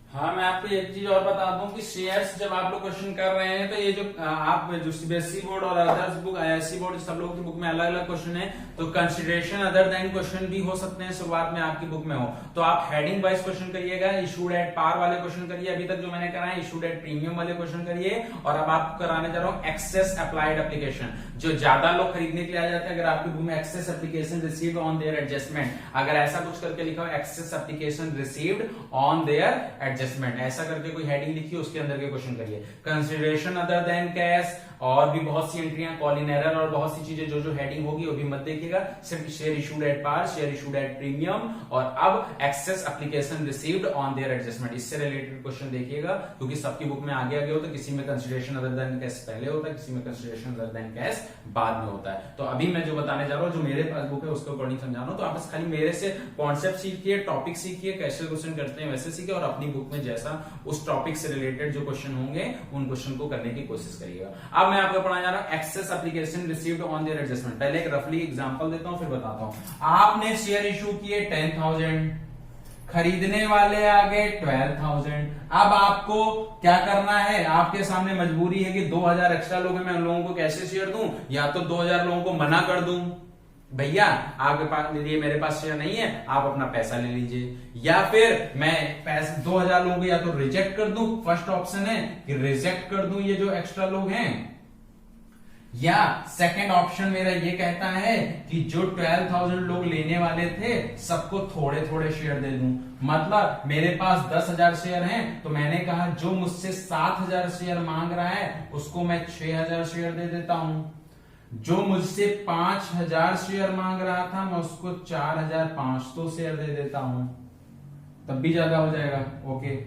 हाँ, मैं आपको एक चीज और बता दूं कि शेयर्स जब आप लोग क्वेश्चन कर रहे हैं तो ये जो आप जो सीबीएसई बोर्ड और अदर्स बुक आईआईएससी बोर्ड सब लोगों की बुक में अलग अलग क्वेश्चन है, तो कंसिडरेशन अदर देन क्वेश्चन भी हो सकते हैं शुरुआत में आपकी बुक में हो, तो आप हेडिंग वाइज क्वेश्चन करिएगा। इशूड एट पार वाले क्वेश्चन करिए, अभी तक जो मैंने करा है इशूड एट प्रीमियम वाले क्वेश्चन करिए, और अब आपको कराने जा रहा हूँ एक्सेस अप्लाइड एप्लीकेशन, जो ज्यादा लोग खरीदने के लिए आ जाते हैं। अगर आपकी बुक में excess application received on their adjustment, अगर ऐसा कुछ करके लिखा हो excess application received on their adjustment, ऐसा करके कोई हेडिंग लिखी है उसके अंदर के क्वेश्चन करिए। कंसिडरेशन अदर देन कैश, और भी बहुत सी एंट्रियां, कॉल इन एरर और बहुत सी चीजें जो जो हेडिंग होगी वो भी मत देखिएगा, सिर्फ share issued at par, share issued at premium, और अब excess application received on their adjustment, इससे रिलेटेड क्वेश्चन देखिएगा, क्योंकि सबकी बुक में आगे आगे होता है, किसी में कंसिडरेशन अदर देन कैश पहले होता है, किसी में कंसिडरेशन अदर देन कैश बाद में होता है। तो अभी मैं जो बताने जा रहा हूँ, जो मेरे पास बुक है उसके अकॉर्डिंग समझा रहा हूँ, तो आप बस खाली मेरे से कॉन्सेप्ट सीखिए, टॉपिक सीखिए, कैसे क्वेश्चन करते हैं वैसे सीखिए, और अपनी बुक में जैसा उस टॉपिक से रिलेटेड जो क्वेश्चन होंगे उन क्वेश्चन को करने की कोशिश करिएगा। अब मैं आपको पढ़ाने जा रहा हूं excess application received on their adjustment. पहले एक रफली एग्जांपल देता हूं फिर बताता हूं। आपने शेयर इशू किए 10,000, खरीदने वाले आ गए 12,000। अब आपको क्या करना है, आपके सामने मजबूरी है कि 2,000 एक्स्ट्रा लोग हैं, मैं उन लोगों को कैसे शेयर दूं, या तो 2,000 लोगों को मना कर दूं, भैया आपके पास ये मेरे पास शेयर नहीं है, आप अपना पैसा ले लीजिए, या फिर मैं पैसे 2,000 लोगों को या तो रिजेक्ट कर दूं, फर्स्ट ऑप्शन है कि रिजेक्ट कर दूं ये जो एक्स्ट्रा लोग हैं, या सेकंड ऑप्शन मेरा ये कहता है कि जो 12,000 लोग लेने वाले थे सबको थोड़े थोड़े शेयर दे दूं। मतलब मेरे पास 10,000 शेयर हैं, तो मैंने कहा जो मुझसे 7,000 शेयर मांग रहा है उसको मैं 6,000 शेयर दे देता हूं, जो मुझसे 5,000 शेयर मांग रहा था मैं उसको 4,500 शेयर दे देता हूं, तब भी ज्यादा हो जाएगा। ओके,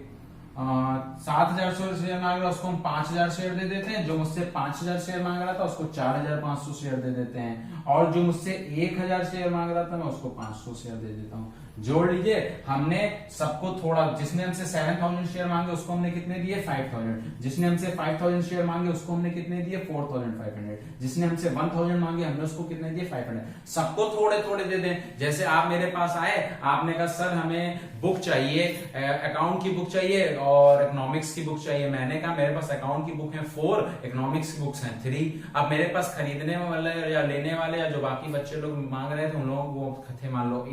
7,000 शेयर मांग रहा है उसको हम 5,000 शेयर दे देते हैं, जो मुझसे 5,000 शेयर मांग रहा था उसको 4,500 शेयर दे देते हैं, और जो मुझसे 1,000 शेयर मांग रहा था मैं उसको 500 शेयर दे देता हूं। जोड़ लीजिए, हमने सबको थोड़ा, जिसने हमसे 7,000 शेयर मांगे उसको हमने कितने दिए 5,000, जिसने हमसे 5,000 शेयर मांगे उसको हमने कितने दिए 4,500, जिसने हमसे 1,000 मांगे हमने उसको कितने दिए 500। सबको थोड़े थोड़े दे दें। जैसे आप मेरे पास आए, आपने कहा सर हमें बुक चाहिए, अकाउंट की बुक चाहिए और इकोनॉमिक्स की बुक चाहिए, मैंने कहा मेरे पास अकाउंट की बुक है 4, इकोनॉमिक्स की बुक्स हैं 3। अब मेरे पास खरीदने वाले या लेने वाले या जो बाकी बच्चे लोग मांग रहे थे उन लोगों को थे मान लो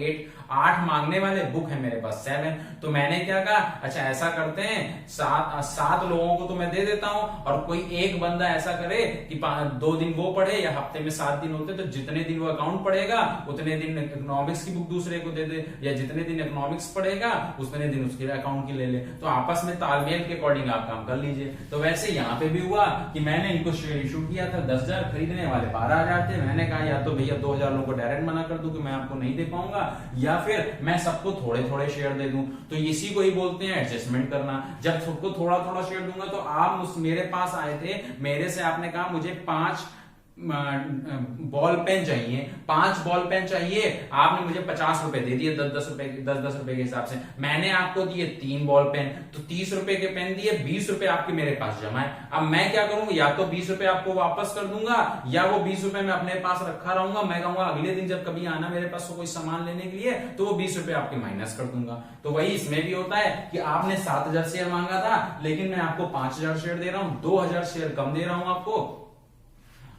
8 मांगने वाले, बुक है मेरे पास 7। तो मैंने क्या कहा, अच्छा ऐसा करते हैं 7 लोगों को तो मैं दे देता हूं, और कोई एक बंदा ऐसा करे कि 2 दिन वो पढ़े, या हफ्ते में 7 दिन होते तो जितने दिन वो अकाउंट पढ़ेगा उतने दिन इकोनॉमिक्स की बुक दूसरे को दे दे, या जितने दिन इकोनॉमिक्स पढ़ेगा उतने दिन उसके अकाउंट की ले ले। तो आपस में तालमेल के अकॉर्डिंग आप काम कर लीजिए। तो वैसे यहाँ पे भी हुआ कि मैंने इनको शेयर इशू किया था 10,000, खरीदने वाले 12,000 थे, मैंने कहा या तो भैया 2,000 लोगों को डायरेक्ट मना कर दूं कि मैं आपको नहीं दे पाऊंगा, या फिर मैं सबको थोड़े थोड़े शेयर दे दूं। तो इसी को ही बोलते हैं एडजस्टमेंट करना। जब सबको थोड़ा थोड़ा शेयर दूंगा, तो आप मेरे पास आए थे, मेरे से आपने कहा मुझे 5 बॉल पेन चाहिए, 5 बॉल पेन चाहिए, आपने मुझे 50 रुपए दे दिए, 10 रुपए के हिसाब से, मैंने आपको दिए 3 बॉल पेन, तो 30 रुपए के पेन दिए, 20 रुपए आपके मेरे पास जमा है। अब मैं क्या करूंगा, या तो 20 रुपए आपको वापस कर दूंगा, या वो 20 रुपए मैं अपने पास रखा रहूंगा, मैं कहूंगा अगले दिन जब कभी आना मेरे पास कोई सामान लेने के लिए तो वो 20 रुपए आपके माइनस कर दूंगा। तो वही इसमें भी होता है कि आपने 7,000 शेयर मांगा था, लेकिन मैं आपको 5,000 शेयर दे रहा हूं, 2,000 शेयर कम दे रहा हूं आपको।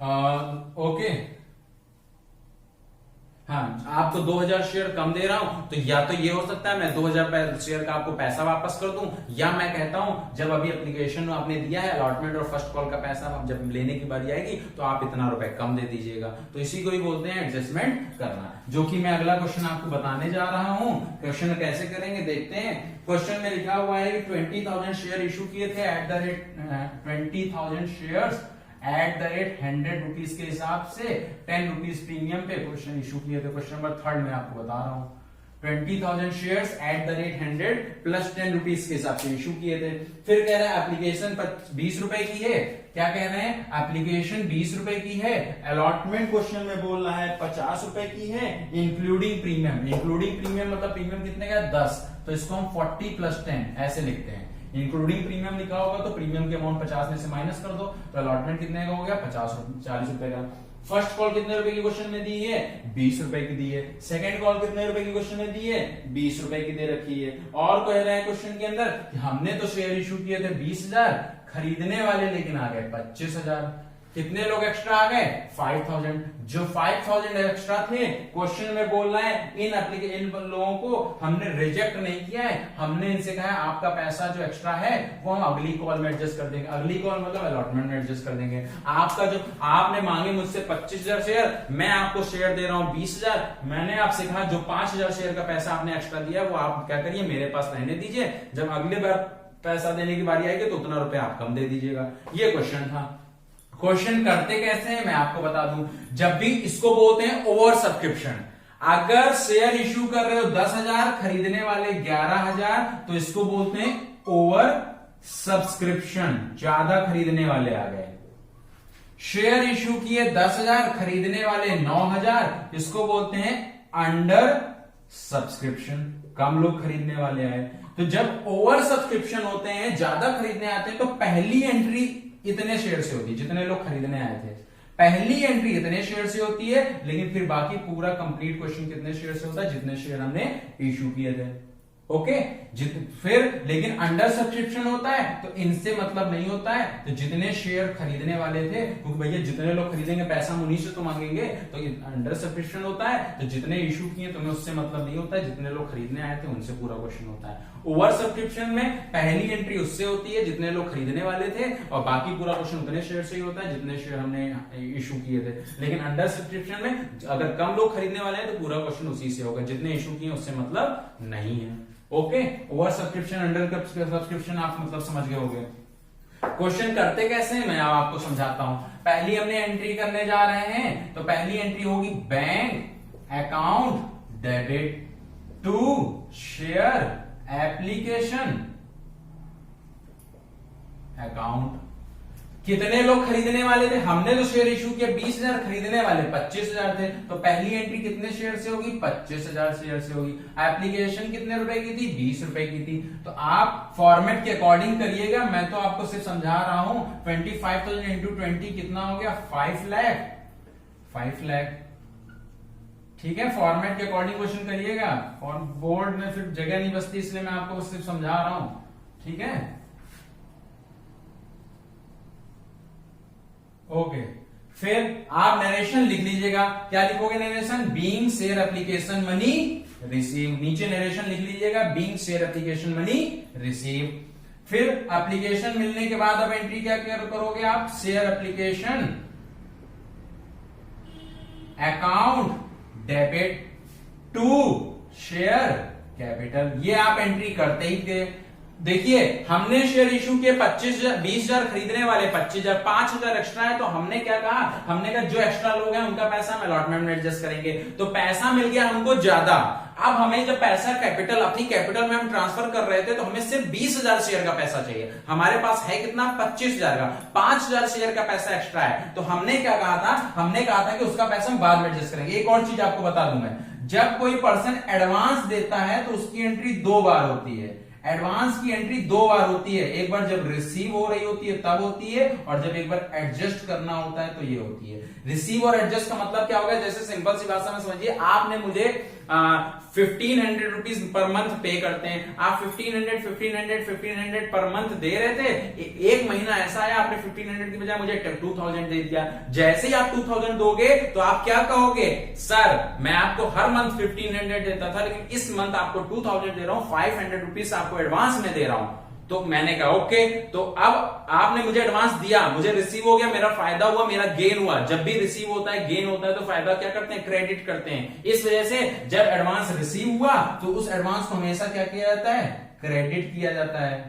ओके, हाँ, आपको 2,000 शेयर कम दे रहा हूं, तो या तो ये हो सकता है मैं 2,000 शेयर का आपको पैसा वापस कर दूं, या मैं कहता हूं जब अभी एप्लीकेशन आपने दिया है अलॉटमेंट और फर्स्ट कॉल का पैसा जब लेने की बारी आएगी तो आप इतना रुपए कम दे दीजिएगा। तो इसी को ही बोलते हैं एडजस्टमेंट करना, जो कि मैं अगला क्वेश्चन आपको बताने जा रहा हूं। क्वेश्चन कैसे करेंगे देखते हैं। क्वेश्चन में लिखा हुआ है कि 20,000 शेयर इशू किए थे at the rate 20,000 share at the rate 100 rupees के हिसाब से 10 रुपीज प्रीमियम पे क्वेश्चन इशू किए थे। क्वेश्चन नंबर 3 में आपको बता रहा हूं, 20,000 shares at the rate 100 plus 10 rupees के हिसाब से इशू किए थे। फिर कह रहे हैं एप्लीकेशन 20 रुपए की है, क्या कह रहे हैं, एप्लीकेशन 20 रुपए की है, अलॉटमेंट क्वेश्चन में बोल रहा है 50 रुपए की है, इंक्लूडिंग प्रीमियम। इंक्लूडिंग प्रीमियम मतलब प्रीमियम कितने का 10, तो इसको हम 40 + 10 ऐसे लिखते हैं। इंक्लूडिंग प्रीमियम लिखा होगा तो प्रीमियम के अमाउंट 50 में से माइनस कर दो, तो अलॉटमेंट कितने का हो गया 40 रुपए का। फर्स्ट कॉल कितने रुपए की क्वेश्चन में दी है? 20 रुपए की दी है। सेकंड कॉल कितने रुपए की क्वेश्चन में दी है? 20 रुपए की दे रखी है। और कह रहे हैं क्वेश्चन के अंदर कि हमने तो शेयर इशू किए थे 20,000, खरीदने वाले लेकिन आ गए 25,000। कितने लोग एक्स्ट्रा आ गए? 5,000। जो 5,000 एक्स्ट्रा थे, क्वेश्चन में बोल रहा है इन लोगों को हमने रिजेक्ट नहीं किया है, हमने इनसे कहा आपका पैसा जो एक्स्ट्रा है वो हम अगली कॉल में एडजस्ट कर देंगे। अगली कॉल मतलब अलॉटमेंट में एडजस्ट कर देंगे। आपका जो आपने मांगे मुझसे 25,000 शेयर, मैं आपको शेयर दे रहा हूं 20,000। मैंने आपसे कहा जो 5,000 शेयर का पैसा आपने एक्स्ट्रा दिया वो आप क्या करिए, मेरे पास रहने दीजिए, जब अगली बार पैसा देने की बारी आएगी तो उतना रुपया आप कम दे दीजिएगा। ये क्वेश्चन था। क्वेश्चन करते कैसे हैं मैं आपको बता दूं। जब भी इसको बोलते हैं ओवर सब्सक्रिप्शन, अगर शेयर इश्यू कर रहे हो 10,000, खरीदने वाले 11,000, तो इसको बोलते हैं ओवर सब्सक्रिप्शन, ज्यादा खरीदने वाले आ गए। शेयर इश्यू किए 10,000, खरीदने वाले 9,000, इसको बोलते हैं अंडर सब्सक्रिप्शन, कम लोग खरीदने वाले आए। तो जब ओवर सब्सक्रिप्शन होते हैं, ज्यादा खरीदने आते हैं, तो पहली एंट्री इतने शेयर से होती है जितने लोग खरीदने आए थे। पहली एंट्री इतने शेयर से होती है, लेकिन फिर बाकी पूरा कंप्लीट क्वेश्चन कितने शेयर से होता है? जितने शेयर हमने इश्यू किए थे। ओके, फिर लेकिन अंडर सब्सक्रिप्शन होता है तो इनसे मतलब नहीं होता है। तो जितने शेयर खरीदने वाले थे, क्योंकि भैया जितने लोग खरीदेंगे पैसा हम उन्हीं से तो मांगेंगे, तो अंडर सब्सक्रिप्शन होता है। तो जितने इशू किए तुम्हें उससे मतलब नहीं होता है, जितने लोग खरीदने आए थे उनसे पूरा क्वेश्चन होता है। ओवर सब्सक्रिप्शन में पहली एंट्री उससे होती है जितने लोग खरीदने वाले थे, और बाकी पूरा क्वेश्चन उतने शेयर से ही होता है जितने शेयर हमने इशू किए थे। लेकिन अंडर सब्सक्रिप्शन में अगर कम लोग खरीदने वाले हैं तो पूरा क्वेश्चन उसी से होगा, जितने इशू किए उससे मतलब नहीं है। Okay, over subscription under subscription आप मतलब समझ गए होंगे। क्वेश्चन करते कैसे हैं मैं आपको समझाता हूं। पहली हमने एंट्री करने जा रहे हैं, तो पहली एंट्री होगी bank account debit to share application account. कितने लोग खरीदने वाले थे? हमने जो शेयर इशू किया 20,000, खरीदने वाले 25,000 थे, तो पहली एंट्री कितने शेयर से होगी? 25,000 शेयर से होगी। एप्लीकेशन कितने रुपए की थी? 20 रुपए की थी। तो आप फॉर्मेट के अकॉर्डिंग करिएगा, मैं तो आपको सिर्फ समझा रहा हूं। 25,000 इंटू 20 कितना हो गया? 5 लाख। 5 लाख, ठीक है। फॉर्मेट के अकॉर्डिंग क्वेश्चन करिएगा, और बोर्ड में फिर जगह नहीं बचती, इसलिए मैं आपको सिर्फ समझा रहा हूं, ठीक है। ओके, फिर आप नरेशन लिख लीजिएगा। क्या लिखोगे narration? Being share application money receive. नीचे नरेशन लिख लीजिएगा, being share application money receive. फिर एप्लीकेशन मिलने के बाद अब एंट्री क्या करोगे आप? Share application account debit to share capital. ये आप एंट्री करते ही थे। देखिए, हमने शेयर इशू किए 20,000 खरीदने वाले 25,000, 5,000 एक्स्ट्रा है, तो हमने क्या कहा? हमने कहा जो एक्स्ट्रा लोग हैं उनका पैसा हम अलॉटमेंट में एडजस्ट करेंगे। तो पैसा मिल गया हमको ज्यादा। अब हमें जब पैसा कैपिटल, अपनी कैपिटल में हम ट्रांसफर कर रहे थे, तो हमें सिर्फ 20,000 शेयर का पैसा चाहिए। हमारे पास है कितना? 25,000 का। 5,000 शेयर का पैसा एक्स्ट्रा है, तो हमने क्या कहा था? हमने कहा था कि उसका पैसा हम बाद में एडजस्ट करेंगे। एक और चीज आपको बता दूं मैं, जब कोई पर्सन एडवांस देता है तो उसकी एंट्री 2 बार होती है। एडवांस की एंट्री 2 बार होती है, एक बार जब रिसीव हो रही होती है तब होती है, और जब एक बार एडजस्ट करना होता है तो ये होती है। रिसीव और एडजस्ट का मतलब क्या होगा? जैसे सिंपल सी भाषा में समझिए, आपने मुझे 1,500 रुपीज पर मंथ पे करते हैं। आप 1,500 पर मंथ दे रहे थे। एक महीना ऐसा है आपने 1,500 की बजाय मुझे 2,000 दे दिया। जैसे ही आप 2,000 दोगे तो आप क्या कहोगे? सर, मैं आपको हर मंथ 1,500 देता था, लेकिन इस मंथ आपको 2,000 दे रहा हूं, 500 रुपीज आपको एडवांस में दे रहा हूं। तो मैंने कहा ओके, तो अब आपने मुझे एडवांस दिया, मुझे रिसीव हो गया, मेरा फायदा हुआ, मेरा गेन हुआ। जब भी रिसीव होता है, गेन होता है, तो फायदा क्या करते हैं? क्रेडिट करते हैं। इस वजह से जब एडवांस रिसीव हुआ तो उस एडवांस को हमेशा क्या किया जाता है? क्रेडिट किया जाता है,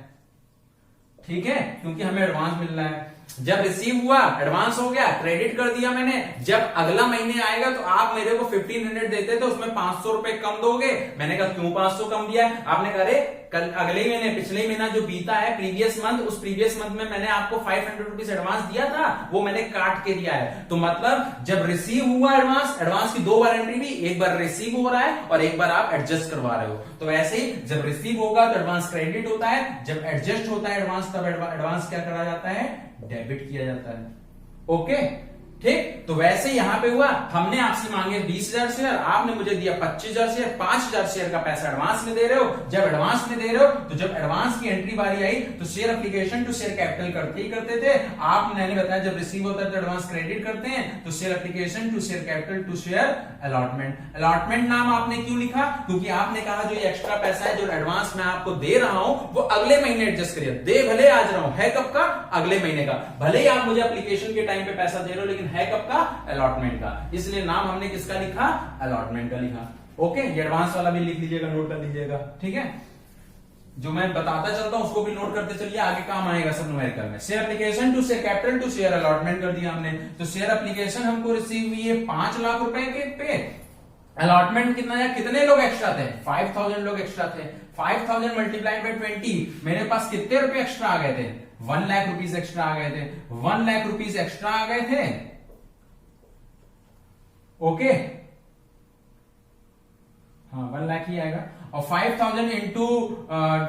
ठीक है, क्योंकि हमें एडवांस मिल रहा है। जब रिसीव हुआ, एडवांस हो गया, क्रेडिट कर दिया मैंने। जब अगला महीने आएगा तो आप मेरे को 1,500 देते तो उसमें 500 रुपए कम दोगे। मैंने कहा क्यों 500 कम दिया? आपने कहा अरे कल अगले महीने, पिछले महीना जो बीता है प्रीवियस मंथ, उस प्रीवियस मंथ में मैंने आपको 500 रुपीज एडवांस दिया था, वो मैंने काट के दिया है। तो मतलब जब रिसीव हुआ एडवांस की 2 बार एंट्री भी, एक बार रिसीव हो रहा है और एक बार आप एडजस्ट करवा रहे हो। तो ऐसे ही जब रिसीव होगा तो एडवांस क्रेडिट होता है, जब एडजस्ट होता है एडवांस, तब एडवांस क्या करा जाता है? डेबिट किया जाता है। ओके, ठीक। तो वैसे यहाँ पे हुआ, हमने आपसे मांगे 20,000 शेयर, आपने मुझे दिया 25,000 शेयर, 5,000 शेयर का पैसा एडवांस में दे रहे हो। जब एडवांस में दे रहे हो तो जब एडवांस की एंट्री बारी आई तो share application to share capital करते ही करते थे। आपने बताया जब रिसीव होता है तो एडवांस क्रेडिट करते हैं, तो share application to share capital to share allotment. Allotment नाम आपने क्यों लिखा? क्योंकि आपने कहा जो ये एक्स्ट्रा पैसा है जो एडवांस मैं आपको दे रहा हूं वो अगले महीने एडजस्ट करिए। दे भले आज रहा हूं, है कब का? अगले महीने का। भले ही आप मुझे एप्लीकेशन के टाइम पे पैसा दे रहे हो, लेकिन है कब का? अलॉटमेंट का। इसलिए नाम हमने किसका लिखा? अलॉटमेंट का लिखा। ओके, ये एडवांस वाला भी लिख लीजिएगा, नोट कर लीजिएगा, ठीक है। जो मैं बताता चलता हूं उसको भी नोट करते चलिए, आगे काम आएगा सब न्यूमेरिकल में। Share application to share capital to share allotment कर दिया हमने। तो शेयर एप्लीकेशन हमको रिसीव हुई है 5 लाख रुपए के पे। अलॉटमेंट कितना है? कितने लोग एक्स्ट्रा थे? 5,000 लोग एक्स्ट्रा थे। 5,000 मल्टीप्लाइड बाई 20, मेरे पास कितने रुपए एक्स्ट्रा आ गए थे? 1 लाख रुपीज एक्स्ट्रा आ गए थे। 1 लाख रुपीज एक्स्ट्रा आ गए थे। ओके, हाँ 1 लाख ही आएगा। और 5,000 इंटू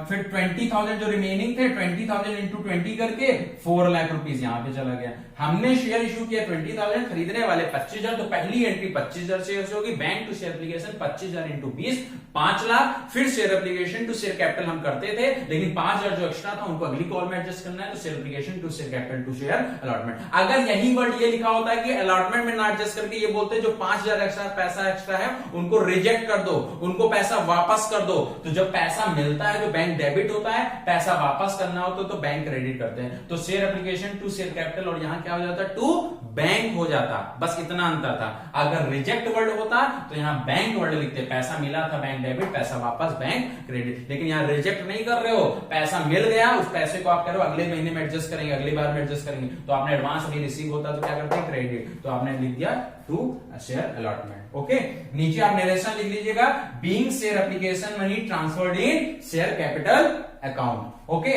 फिर 20,000 जो रिमेनिंग थे, 20,000 इंटू 20 करके 4 लाख रुपीज यहां पे चला गया। हमने शेयर इशू किया 20,000, खरीदने वाले 25,000, तो पहली एंट्री 25,000 शेयर से होगी। Bank to share application 25,000 into 20, 5 lakh. फिर share application to share capital हम करते थे, लेकिन 5,000 जो एक्स्ट्रा था उनको अगली कॉल में एडजस्ट करना है, तो share application to share capital to share allotment. अगर यही वर्ड ये लिखा होता है कि अलॉटमेंट में ना एडजस्ट करके ये बोलते जो 5,000 एक्स्ट्रा पैसा एक्स्ट्रा है उनको रिजेक्ट कर दो, उनको पैसा वापस कर दो। तो जब पैसा मिलता है जो बैंक डेबिट होता है, पैसा वापस करना हो तो बैंक क्रेडिट करते हैं। तो share application to share capital और यहां क्या हो जाता? टू बैंक हो जाता। बस इतना अंतर था। अगर रिजेक्ट वर्ड होता तो यहां बैंक वर्ड लिखते, पैसा मिला था बैंक डेबिट, पैसा वापस बैंक क्रेडिट। लेकिन यहां रिजेक्ट नहीं कर रहे हो, पैसा मिल गया, उस पैसे को आप कह रहे हो अगले महीने में एडजस्ट करेंगे, अगली बार में एडजस्ट करेंगे। तो आपने एडवांस अभी रिसीव होता तो क्या करते हैं? क्रेडिट। तो आपने लिख दिया टू शेयर अलॉटमेंट। ओके, नीचे आप नरेशन लिख लीजिएगा, being share application money transferred इन शेयर कैपिटल अकाउंट। ओके,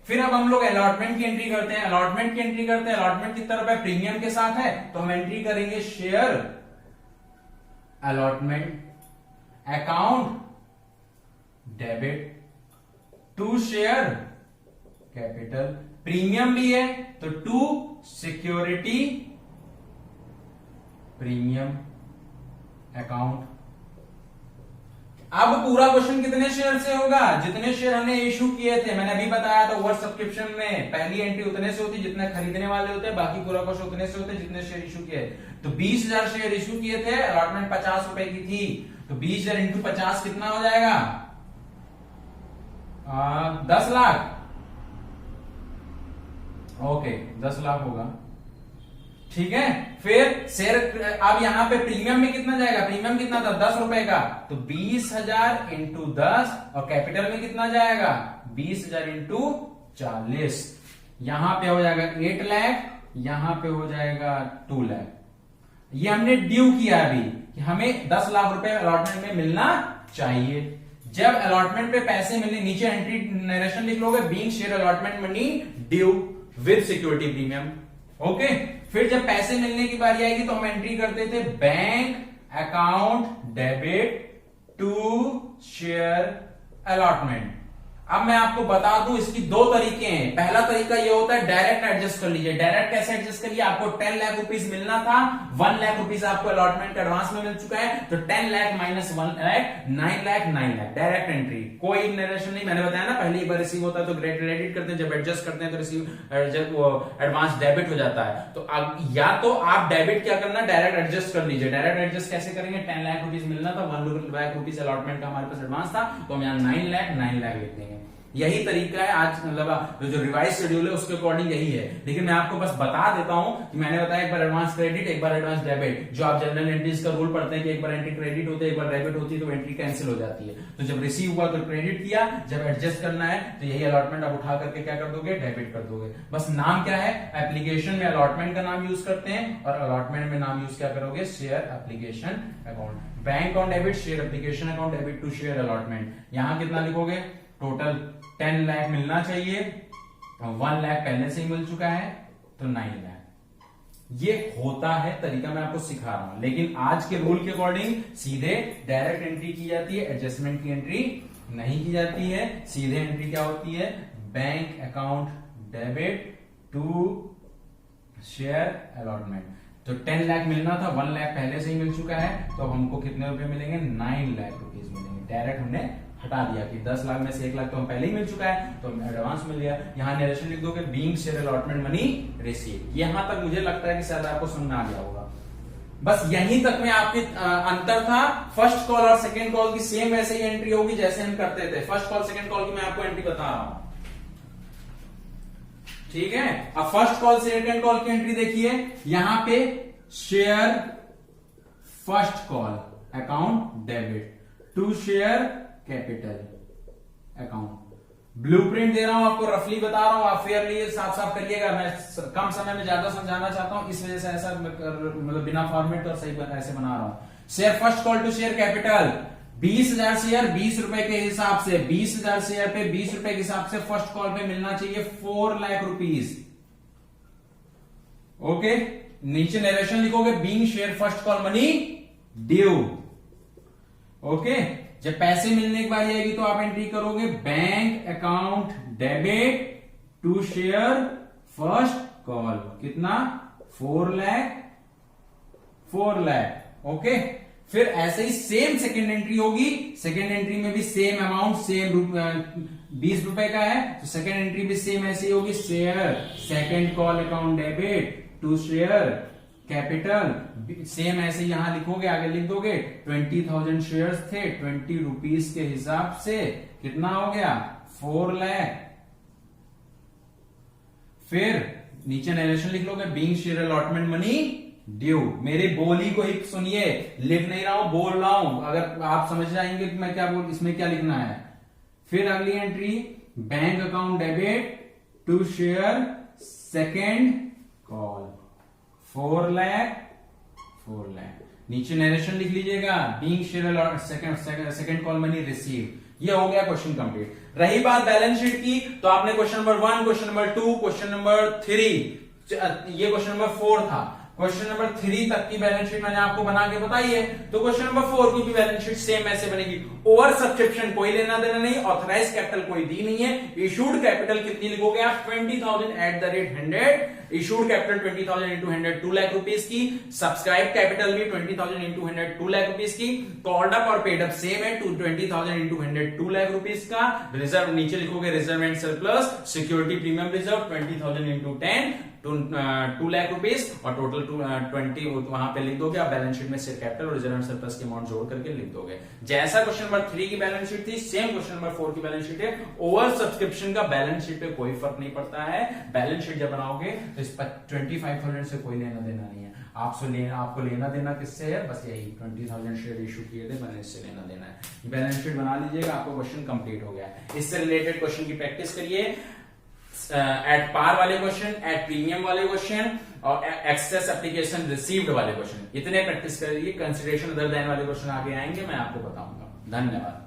फिर अब हम लोग अलॉटमेंट की एंट्री करते हैं। अलॉटमेंट की एंट्री करते हैं, अलॉटमेंट कितना रुपए प्रीमियम के साथ है, तो हम एंट्री करेंगे share allotment account debit to share capital. Premium भी है तो टू सिक्योरिटी प्रीमियम अकाउंट। अब पूरा क्वेश्चन कितने शेयर से होगा? जितने शेयर हमने इशू किए थे, मैंने अभी बताया था ओवर सब्सक्रिप्शन में पहली एंट्री उतने से होती जितने खरीदने वाले होते हैं, बाकी पूरा क्वेश्चन उतने से होते जितने शेयर इशू किए। तो 20,000 शेयर इशू किए थे, अलॉटमेंट 50 रुपए की थी, तो 20,000 इंटू 50 कितना हो जाएगा? 10 लाख। ओके, 10 लाख होगा, ठीक है। फिर शेयर, अब यहां पे प्रीमियम में कितना जाएगा? प्रीमियम कितना था? 10 रुपए का, तो 20,000 इंटू 10, और कैपिटल में कितना जाएगा? 20,000 इंटू 40। यहां पे हो जाएगा 8 लाख, यहां पे हो जाएगा 2 लाख। ये हमने ड्यू किया अभी कि हमें 10 लाख रुपए अलॉटमेंट में मिलना चाहिए। जब अलॉटमेंट पे पैसे मिलने, नीचे एंट्री नरेशन लिख लोगे, being share allotment money due with security premium. Okay, फिर जब पैसे मिलने की बारी आएगी तो हम एंट्री करते थे bank account debit to share allotment. अब मैं आपको बता दूं, इसकी 2 तरीके हैं। पहला तरीका ये होता है डायरेक्ट एडजस्ट कर लीजिए। डायरेक्ट कैसे एडजस्ट करिए? आपको 10 लाख रुपीज मिलना था, 1 लाख रुपीज आपको अलॉटमेंट का एडवांस में मिल चुका है, तो 10 lakh minus 1 lakh 9 lakh 9 lakh direct entry, कोई नरेशन नहीं। मैंने बताया ना, पहली बार रिसीव होता है तो क्रेडिट करते हैं, जब एडजस्ट करते हैं तो रिसीव जब वो एडवांस डेबिट हो जाता है। तो अब या तो आप डेबिट क्या करना, डायरेक्ट एडजस्ट कर लीजिए। डायरेक्ट एडजस्ट कैसे करेंगे? 10 लाख रुपीज मिलना था, 1 लाख रुपीज अलॉटमेंट का हमारे पास एडवांस था, तो हम यहाँ 9 लाख लिख देंगे। यही तरीका है आज, मतलब जो रिवाइज शेड्यूल है उसके अकॉर्डिंग यही है। लेकिन मैं आपको बस बता देता हूं कि मैंने बताया एक बार एडवांस क्रेडिट, एक बार एडवांस डेबिट। जो आप जनरल एंट्रीज का रूल पढ़ते हैं कि एक बार एंट्री क्रेडिट होती है, एक बार डेबिट होती है, तो एंट्री कैंसिल हो जाती है। तो जब रिसीव हुआ तो क्रेडिट किया, जब एडजस्ट करना है तो यही अलॉटमेंट आप उठा करके क्या कर दोगे? डेबिट कर दोगे। बस नाम क्या है? एप्लीकेशन में अलॉटमेंट का नाम यूज करते हैं, और अलॉटमेंट में नाम यूज क्या करोगे? Share application account. Bank on debit, share application account debit to share allotment. यहां कितना लिखोगे? टोटल 10 लाख मिलना चाहिए, 1 लाख पहले से ही मिल चुका है, तो 9 लाख। ये होता है तरीका, मैं आपको सिखा रहा हूं। लेकिन आज के रूल के अकॉर्डिंग सीधे डायरेक्ट एंट्री की जाती है, एडजस्टमेंट की एंट्री नहीं की जाती है। सीधे एंट्री क्या होती है? Bank account debit to share allotment. तो 10 लाख मिलना था, 1 लाख पहले से ही मिल चुका है, तो अब हमको कितने रुपए मिलेंगे, 9 लाख रुपीज मिलेंगे। डायरेक्ट हमने हटा दिया कि 10 लाख में से 1 लाख तो हम पहले ही मिल चुका है, तो एडवांस मिल गया। यहाँ नरेशन लिख दोगे, being share allotment money receive. यहां तक मुझे लगता है कि शायद आपको समझ में आ गया होगा। बस यहीं तक में आपके अंतर था। फर्स्ट कॉल और सेकंड कॉल की सेम वैसे ही एंट्री होगी जैसे हम करते थे। फर्स्ट कॉल सेकंड कॉल की मैं आपको एंट्री बता रहा हूं, ठीक है। अब फर्स्ट कॉल सेकंड कॉल की एंट्री देखिए, यहां पे share first call account debit to share capital account. Blueprint दे रहा हूं आपको, रफली बता रहा हूं, आप फेयरली साफ साफ करिएगा। मैं कम समय में ज्यादा समझाना चाहता हूं, इस वजह से ऐसा मतलब बिना फॉर्मेट और सही ऐसे बना रहा हूं। Share first call to share capital 20,000 share 20 रुपए के हिसाब से, 20,000 शेयर पे 20 रुपए के हिसाब से फर्स्ट कॉल पे मिलना चाहिए 4 लाख रुपीज। ओके, नीचे नरेशन लिखोगे, being share first call money due. Okay, जब पैसे मिलने की बारी आएगी तो आप एंट्री करोगे bank account debit to share first call, कितना 4 लाख। ओके, फिर ऐसे ही सेम सेकेंड एंट्री होगी। सेकेंड एंट्री में भी सेम अमाउंट, सेम 20 रुपए का है, तो सेकेंड एंट्री भी सेम ऐसे ही होगी, share second call account debit to share capital, same ऐसे यहां लिखोगे, आगे लिख दोगे 20,000 शेयर्स थे, 20 रुपीज के हिसाब से कितना हो गया 4 लाख। फिर नीचे नरेशन लिख लोगे, being share allotment money due. मेरी बोली को ही सुनिए, लिख नहीं रहा हूं, बोल रहा हूं, अगर आप समझ जाएंगे कि मैं क्या बोल, इसमें क्या लिखना है। फिर अगली entry bank account debit to share second call 4 lakh. नीचे नरेशन लिख लीजिएगा, being share second call money receive. ये हो गया क्वेश्चन कंप्लीट। रही बात बैलेंस शीट की, तो आपने question number 1, question number 2, question number 3, ये क्वेश्चन नंबर 4 था। क्वेश्चन नंबर 3 तक की बैलेंस शीट मैंने आपको बना के बताई है। तो क्वेश्चन नंबर 4 की भी बैलेंस शीट सेम ऐसे बनेगी। ओवर सब्सक्रिप्शन कोई लेना देना नहीं, ऑथराइज कैपिटल कोई दी नहीं है। इशूड कैपिटल कितनी लिखोगे आप, 20,000 at the rate 100। Issued capital 20,000 into 100 2 lakh rupees की। सब्सक्राइब कैपिटल भी 20,000 इंटू 100 2 लाख रुपीज की। कॉल्ड अप और पेड अप सेम है, 20,000 इंटू 100 2 लाख रुपीज का। रिजर्व नीचे लिखोगे, reserve and surplus security premium reserve 20,000 into 10 2 lakh rupees, और टोटल 20 वहां पे लिख दोगे आप। बैलेंस शीट में शेयर कैपिटल और रिजर्व एंड सरप्लस की अमाउंट जोड़ करके लिख दोगे। जैसा क्वेश्चन नंबर 3 की बैलेंस शीट थी, सेम क्वेश्चन नंबर 4 की बैलेंस शीट है। ओवर सब्सक्रिप्शन का बैलेंस शीट पे कोई फर्क नहीं पड़ता है। बैलेंस शीट जब बनाओगे तो इस पर 25,000 से कोई लेना देना नहीं है। आपको लेना देना किससे है, बस यही 20,000 शेयर इशू किए थे, मैंने इससे लेना देना है। बैलेंस शीट बना लीजिएगा, आपको क्वेश्चन कंप्लीट हो गया। इससे रिलेटेड क्वेश्चन की प्रैक्टिस करिए, एट पार वाले क्वेश्चन, एट प्रीमियम वाले क्वेश्चन और एक्सेस एप्लीकेशन रिसीव्ड वाले क्वेश्चन, इतने प्रैक्टिस करिए। कंसीडरेशन अदर देन वाले क्वेश्चन आगे आएंगे, मैं आपको बताऊंगा। धन्यवाद।